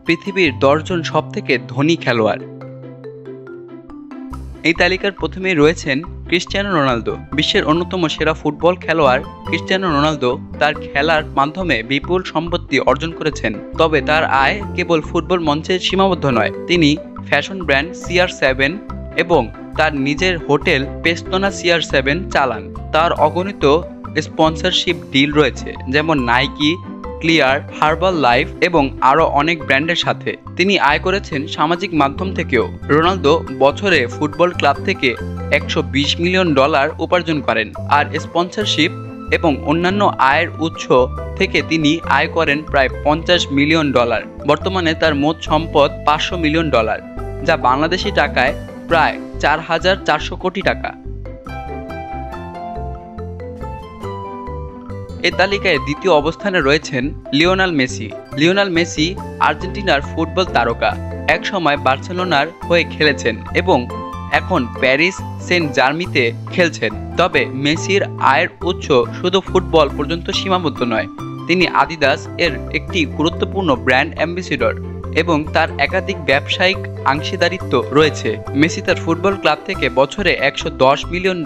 পৃথিবীর 10 জন সবথেকে ধনী খেলোয়াড়। এই তালিকার প্রথমেই রয়েছেন ক্রিস্টিয়ানো রোনালদো। বিশ্বের অন্যতম সেরা ফুটবল খেলোয়াড় ক্রিস্টিয়ানো রোনালদো তার খেলার মাধ্যমে বিপুল সম্পত্তি অর্জন করেছেন। তবে তার আয় কেবল ফুটবল মঞ্চে সীমাবদ্ধ নয়। তিনি ফ্যাশন ব্র্যান্ড CR7 এবং তার নিজের হোটেল পেস্তোনা CR7 চালান। তার অগণিত স্পন্সরশিপ ডিল রয়েছে, যেমন নাইকি, ক্লিয়ার, হার্বাল লাইফ এবং আরও অনেক ব্র্যান্ডের সাথে। তিনি আয় করেছেন সামাজিক মাধ্যম থেকেও। রোনালদো বছরে ফুটবল ক্লাব থেকে $120 মিলিয়ন উপার্জন করেন, আর স্পন্সরশিপ এবং অন্যান্য আয়ের উৎস থেকে তিনি আয় করেন প্রায় $50 মিলিয়ন। বর্তমানে তার মোট সম্পদ $500 মিলিয়ন, যা বাংলাদেশি টাকায় প্রায় 4400 কোটি টাকা। এই তালিকায় দ্বিতীয় অবস্থানে রয়েছেন লিওনেল মেসি। লিওনেল মেসি আর্জেন্টিনার ফুটবল তারকা। একসময় বার্সেলোনার হয়ে খেলেছেন এবং এখন প্যারিস সেন্ট জার্মিতে খেলছেন। তবে মেসির আয়ের উৎস শুধু ফুটবল পর্যন্ত সীমাবদ্ধ নয়। তিনি আদিদাস এর একটি গুরুত্বপূর্ণ ব্র্যান্ড অ্যাম্বাসেডর এবং তার একাধিক ব্যবসায়িক অংশীদারিত্ব রয়েছে। মেসি তার ফুটবল ক্লাব থেকে বছরে $110 মিলিয়ন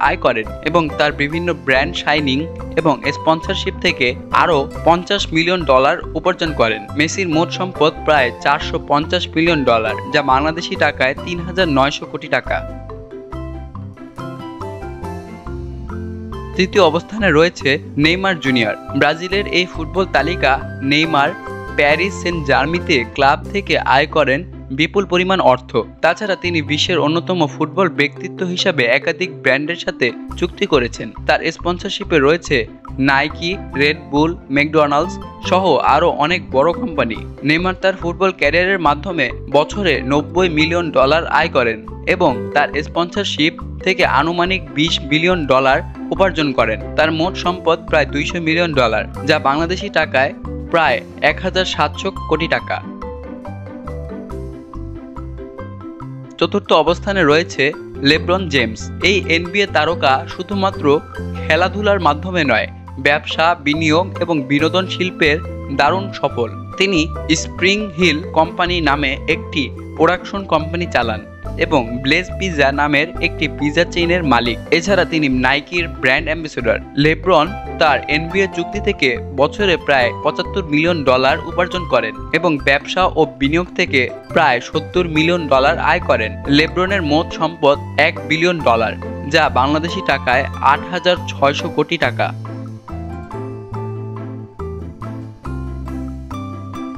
আয় করেন এবং তার বিভিন্ন ব্র্যান্ড সাইনিং এবং স্পন্সরশিপ থেকে আরও $50 মিলিয়ন উপার্জন করেন। মেসির মোট সম্পদ প্রায় $450 মিলিয়ন, যা বাংলাদেশি টাকায় 3900 কোটি টাকা। তৃতীয় অবস্থানে রয়েছে নেইমার জুনিয়র। ব্রাজিলের এই ফুটবল তালিকা নেইমার প্যারিস সেন্ট জার্মিতে ক্লাব থেকে আয় করেন বিপুল পরিমাণ অর্থ। তাছাড়া তিনি বিশ্বের অন্যতম ফুটবল ব্যক্তিত্ব হিসাবে একাধিক ব্র্যান্ডের সাথে চুক্তি করেছেন। তার স্পন্সরশিপে রয়েছে নাইকি, রেড বুল, ম্যাকডোনাল্ডস সহ আরও অনেক বড় কোম্পানি। নেইমার তার ফুটবল ক্যারিয়ারের মাধ্যমে বছরে $90 মিলিয়ন আয় করেন এবং তার স্পন্সরশিপ থেকে আনুমানিক $20 বিলিয়ন উপার্জন করেন। তার মোট সম্পদ প্রায় $200 মিলিয়ন, যা বাংলাদেশি টাকায় প্রায় 1700 কোটি টাকা। চতুর্থ অবস্থানে রয়েছে লেব্রন জেমস। এই NBA তারকা শুধুমাত্র খেলাধুলার মাধ্যমে নয়, ব্যবসা, বিনিয়োগ এবং বিনোদন শিল্পের দারুণ সফল। তিনি স্প্রিং হিল কোম্পানি নামে একটি প্রোডাকশন কোম্পানি চালান এবং ব্লেজ পিৎজা নামের একটি পিৎজা চেইনের মালিক। এছাড়া তিনি নাইকির ব্র্যান্ড অ্যাম্বাসেডর। লেব্রন তার NBA চুক্তি থেকে বছরে প্রায় $75 মিলিয়ন উপার্জন করেন এবং ব্যবসা ও বিনিয়োগ থেকে প্রায় $70 মিলিয়ন আয় করেন। লেব্রনের মোট সম্পদ $1 বিলিয়ন, যা বাংলাদেশি টাকায় 8600 কোটি টাকা।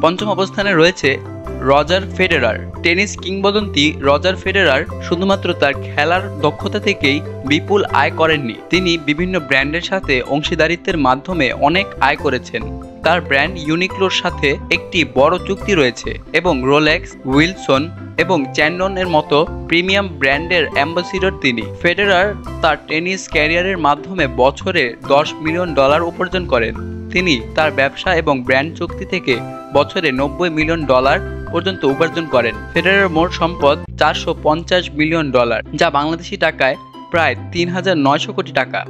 পঞ্চম অবস্থানে রয়েছে রজার ফেডেরার। টেনিস কিংবদন্তি রজার ফেডেরার শুধুমাত্র তার খেলার দক্ষতা থেকেই বিপুল আয় করেননি, তিনি বিভিন্ন ব্র্যান্ডের সাথে অংশীদারিত্বের মাধ্যমে অনেক আয় করেছেন। তার ব্র্যান্ড ইউনিক্লোর সাথে একটি বড় চুক্তি রয়েছে এবং রোলেক্স, উইলসন এবং চ্যান্ডন এর মতো প্রিমিয়াম ব্র্যান্ডের অ্যাম্বাসেডর তিনি। ফেডেরার তার টেনিস ক্যারিয়ারের মাধ্যমে বছরে $10 মিলিয়ন উপার্জন করেন। তিনি তার ব্যবসা এবং ব্র্যান্ড চুক্তি থেকে বছরে $90 মিলিয়ন পর্যন্ত উপার্জন করেন। ফেডেরার মোট সম্পদ $450 মিলিয়ন, যা বাংলাদেশি টাকায় প্রায় 3900 কোটি টাকা।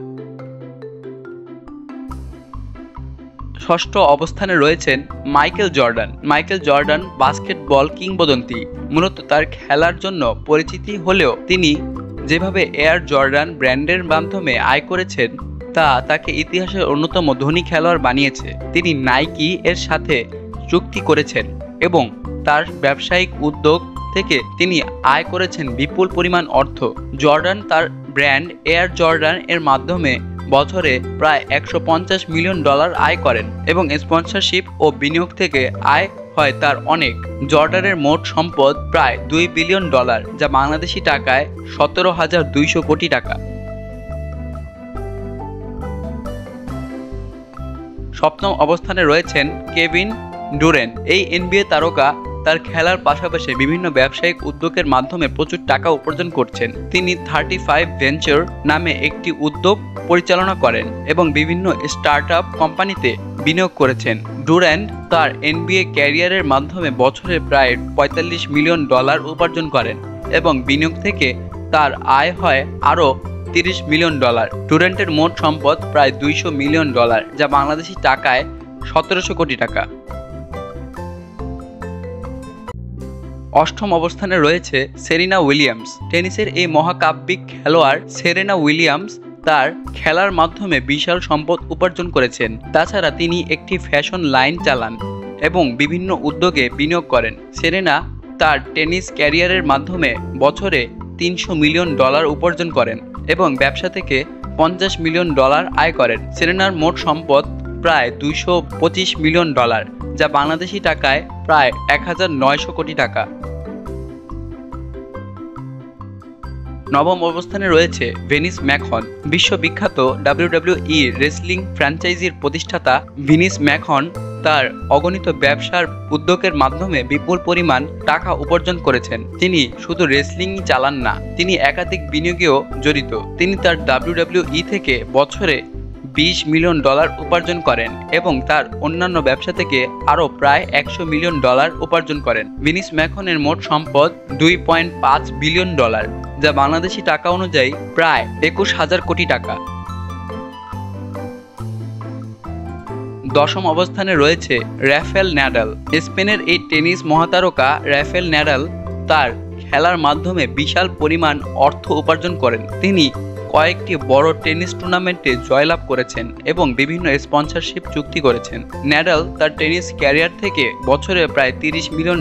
ষষ্ঠ অবস্থানে রয়েছেন Michael Jordan. Michael Jordan basketball কিংবদন্তি। মূলত তার খেলার জন্য পরিচিতি হলেও তিনি যেভাবে এয়ার জর্ডান ব্র্যান্ডের মাধ্যমে আয় করেছেন তা তাকে ইতিহাসের অন্যতম ধনী খেলোয়াড় বানিয়েছে। তিনি নাইকি এর সাথে চুক্তি করেছেন এবং তার ব্যবসায়িক উদ্যোগ থেকে তিনি আয় করেছেন বিপুল পরিমাণ অর্থ। জর্ডান তার ব্র্যান্ড এয়ার জর্ডান এর মাধ্যমে বছরে প্রায় $150 মিলিয়ন আয় করেন এবং স্পন্সরশিপ ও বিনিয়োগ থেকে আয় হয় তার অনেক। জর্ডানের মোট সম্পদ প্রায় $2 বিলিয়ন, যা বাংলাদেশি টাকায় 17,200 কোটি টাকা। সপ্তম অবস্থানে রয়েছেন কেভিন ডুরেন্ট। এই NBA তারকা তার খেলার পাশাপাশি বিভিন্ন ব্যবসায়িক উদ্যোগের মাধ্যমে প্রচুর টাকা উপার্জন করছেন। তিনি 35 ভেঞ্চার নামে একটি উদ্যোগ পরিচালনা করেন এবং বিভিন্ন স্টার্টআপ কোম্পানিতে বিনিয়োগ করেছেন। ডুরেন্ট তার NBA ক্যারিয়ারের মাধ্যমে বছরে প্রায় $45 মিলিয়ন উপার্জন করেন এবং বিনিয়োগ থেকে তার আয় হয় আরও $30 মিলিয়ন। ডুরেন্টের মোট সম্পদ প্রায় $200 মিলিয়ন, যা বাংলাদেশি টাকায় 1700 কোটি টাকা। অষ্টম অবস্থানে রয়েছে সেরিনা উইলিয়ামস। টেনিসের এই মহাকাব্যিক খেলোয়াড় সেরেনা উইলিয়ামস তার খেলার মাধ্যমে বিশাল সম্পদ উপার্জন করেছেন। তাছাড়া তিনি একটি ফ্যাশন লাইন চালান এবং বিভিন্ন উদ্যোগে বিনিয়োগ করেন। সেরেনা তার টেনিস ক্যারিয়ারের মাধ্যমে বছরে $300 মিলিয়ন উপার্জন করেন এবং ব্যবসা থেকে $50 মিলিয়ন আয় করেন। সেরেনার মোট সম্পদ প্রায় $225 মিলিয়ন, যা বাংলাদেশি টাকায় প্রায় 1900 কোটি টাকা। নবম অবস্থানে রয়েছে ভেনিস ম্যাকহন। বিশ্ববিখ্যাত WWE রেসলিং ফ্র্যাঞ্চাইজির প্রতিষ্ঠাতা ভিনিস ম্যাকহন তার অগণিত ব্যবসার উদ্যোগের মাধ্যমে বিপুল পরিমাণ টাকা উপার্জন করেছেন। তিনি শুধু রেসলিংই চালান না, তিনি একাধিক বিনিয়োগেও জড়িত। তিনি তার WWE থেকে বছরে $20 মিলিয়ন উপার্জন করেন এবং তার অন্যান্য ব্যবসা থেকে আরও প্রায় $100 মিলিয়ন উপার্জন করেন। ভিনিস ম্যাকহনের মোট সম্পদ $2.5 বিলিয়ন, যা বাংলাদেশি টাকা অনুযায়ী প্রায় 21,000 কোটি টাকা। দশম অবস্থানে রয়েছে রাফেল নাদাল। স্পেনের এই টেনিস মহাতারকা রাফেল নাদাল তার খেলার মাধ্যমে বিশাল পরিমাণ অর্থ উপার্জন করেন। তিনি কয়েকটি বড় টেনিস টুর্নামেন্টে জয়লাভ করেছেন এবং বিভিন্ন স্পন্সরশিপ চুক্তি করেছেন। নাদাল তার টেনিস ক্যারিয়ার থেকে বছরে প্রায় $30 মিলিয়ন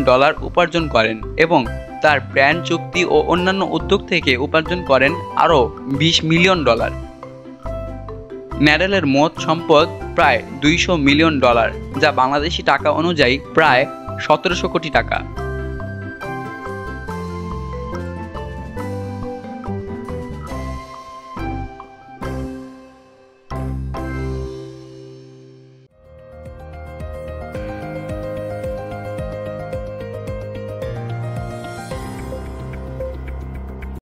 উপার্জন করেন এবং তার ব্র্যান্ড চুক্তি ও অন্যান্য উদ্যোগ থেকে উপার্জন করেন আরও $20 মিলিয়ন। নাদালের মোট সম্পদ প্রায় $200 মিলিয়ন, যা বাংলাদেশি টাকা অনুযায়ী প্রায় 1700 কোটি টাকা।